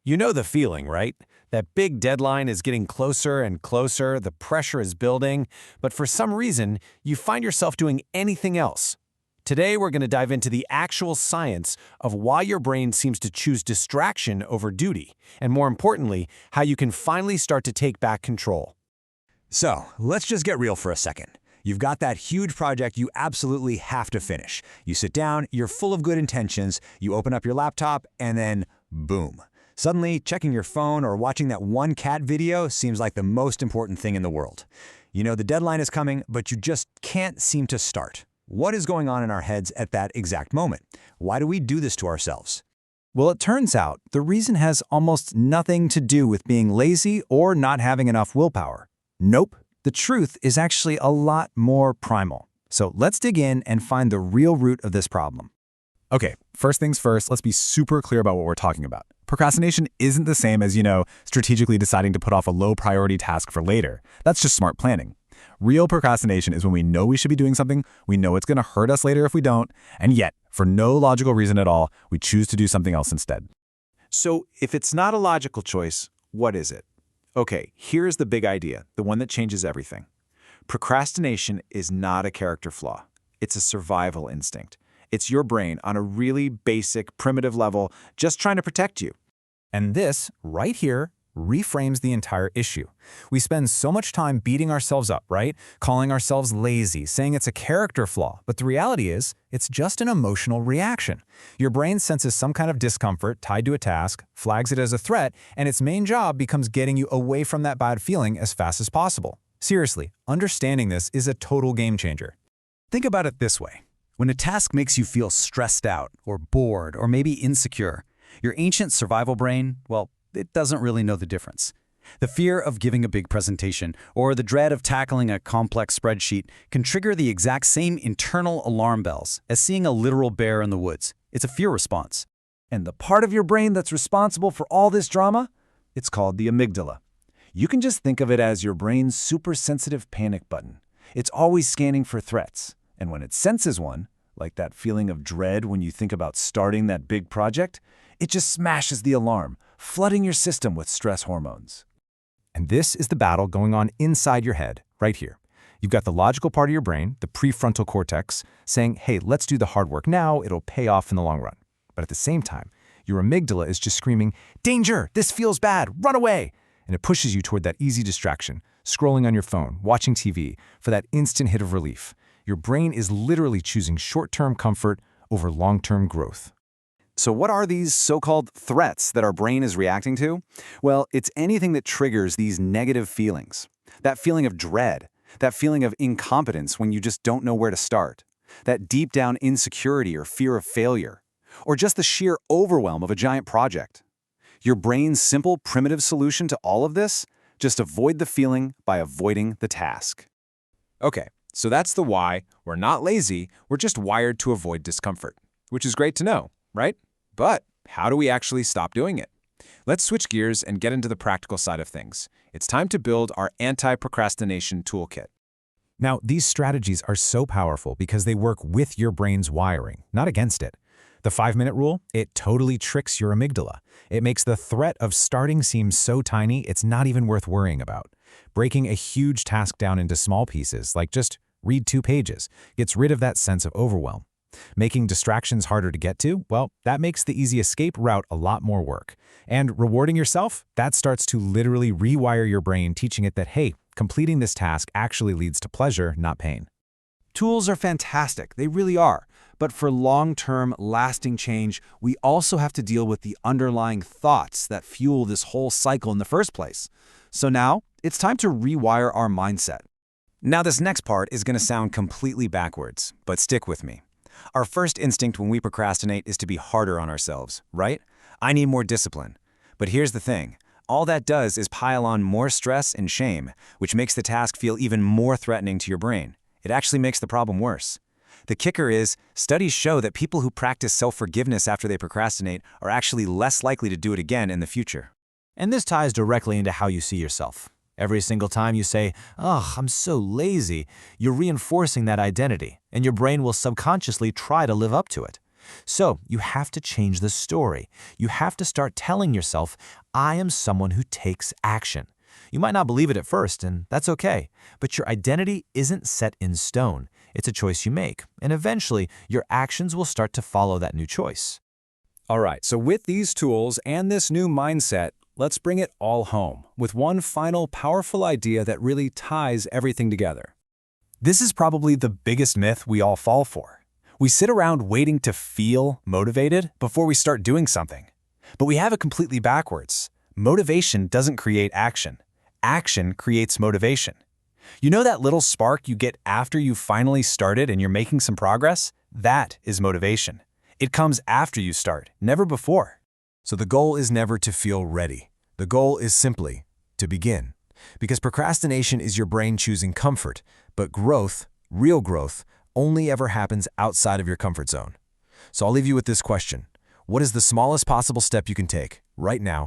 You know the feeling, right? That big deadline is getting closer and closer, the pressure is building, but for some reason, you find yourself doing anything else. Today, we're going to dive into the actual science of why your brain seems to choose distraction over duty, and more importantly, how you can finally start to take back control. So, let's just get real for a second. You've got that huge project you absolutely have to finish. You sit down, you're full of good intentions, you open up your laptop, and then boom. Suddenly, checking your phone or watching that one cat video seems like the most important thing in the world. You know the deadline is coming, but you just can't seem to start. What is going on in our heads at that exact moment? Why do we do this to ourselves? Well, it turns out the reason has almost nothing to do with being lazy or not having enough willpower. Nope, the truth is actually a lot more primal. So let's dig in and find the real root of this problem. Okay, first things first, let's be super clear about what we're talking about. Procrastination isn't the same as, strategically deciding to put off a low-priority task for later. That's just smart planning. Real procrastination is when we know we should be doing something, we know it's going to hurt us later if we don't, and yet, for no logical reason at all, we choose to do something else instead. So, if it's not a logical choice, what is it? Okay, here's the big idea, the one that changes everything. Procrastination is not a character flaw. It's a survival instinct. It's your brain on a really basic, primitive level, just trying to protect you. And this, right here, reframes the entire issue. We spend so much time beating ourselves up, right? Calling ourselves lazy, saying it's a character flaw. But the reality is, it's just an emotional reaction. Your brain senses some kind of discomfort tied to a task, flags it as a threat, and its main job becomes getting you away from that bad feeling as fast as possible. Seriously, understanding this is a total game changer. Think about it this way. When a task makes you feel stressed out, or bored, or maybe insecure, your ancient survival brain, well, it doesn't really know the difference. The fear of giving a big presentation or the dread of tackling a complex spreadsheet can trigger the exact same internal alarm bells as seeing a literal bear in the woods. It's a fear response. And the part of your brain that's responsible for all this drama? It's called the amygdala. You can just think of it as your brain's super-sensitive panic button. It's always scanning for threats. And when it senses one, like that feeling of dread when you think about starting that big project, it just smashes the alarm, flooding your system with stress hormones. And this is the battle going on inside your head, right here. You've got the logical part of your brain, the prefrontal cortex, saying, hey, let's do the hard work now, it'll pay off in the long run. But at the same time, your amygdala is just screaming, danger, this feels bad, run away. And it pushes you toward that easy distraction, scrolling on your phone, watching TV, for that instant hit of relief. Your brain is literally choosing short-term comfort over long-term growth. So what are these so-called threats that our brain is reacting to? Well, it's anything that triggers these negative feelings. That feeling of dread, that feeling of incompetence when you just don't know where to start, that deep down insecurity or fear of failure, or just the sheer overwhelm of a giant project. Your brain's simple, primitive solution to all of this? Just avoid the feeling by avoiding the task. Okay, so that's the why. We're not lazy, we're just wired to avoid discomfort, which is great to know, right? But how do we actually stop doing it? Let's switch gears and get into the practical side of things. It's time to build our anti-procrastination toolkit. Now, these strategies are so powerful because they work with your brain's wiring, not against it. The 5-minute rule, it totally tricks your amygdala. It makes the threat of starting seem so tiny it's not even worth worrying about. Breaking a huge task down into small pieces, like just read 2 pages, gets rid of that sense of overwhelm. Making distractions harder to get to, well, that makes the easy escape route a lot more work. And rewarding yourself, that starts to literally rewire your brain, teaching it that, hey, completing this task actually leads to pleasure, not pain. Tools are fantastic, they really are. But for long-term, lasting change, we also have to deal with the underlying thoughts that fuel this whole cycle in the first place. So now, it's time to rewire our mindset. Now this next part is going to sound completely backwards, but stick with me. Our first instinct when we procrastinate is to be harder on ourselves, right? I need more discipline. But here's the thing. All that does is pile on more stress and shame, which makes the task feel even more threatening to your brain. It actually makes the problem worse. The kicker is, studies show that people who practice self-forgiveness after they procrastinate are actually less likely to do it again in the future. And this ties directly into how you see yourself. Every single time you say, "Ugh, I'm so lazy," you're reinforcing that identity, and your brain will subconsciously try to live up to it. So you have to change the story. You have to start telling yourself, I am someone who takes action. You might not believe it at first, and that's okay. But your identity isn't set in stone. It's a choice you make, and eventually your actions will start to follow that new choice. All right, so with these tools and this new mindset, let's bring it all home with one final powerful idea that really ties everything together. This is probably the biggest myth we all fall for. We sit around waiting to feel motivated before we start doing something. But we have it completely backwards. Motivation doesn't create action. Action creates motivation. You know that little spark you get after you've finally started and you're making some progress? That is motivation. It comes after you start, never before. So the goal is never to feel ready. The goal is simply to begin. Because procrastination is your brain choosing comfort, but growth, real growth, only ever happens outside of your comfort zone. So I'll leave you with this question. What is the smallest possible step you can take right now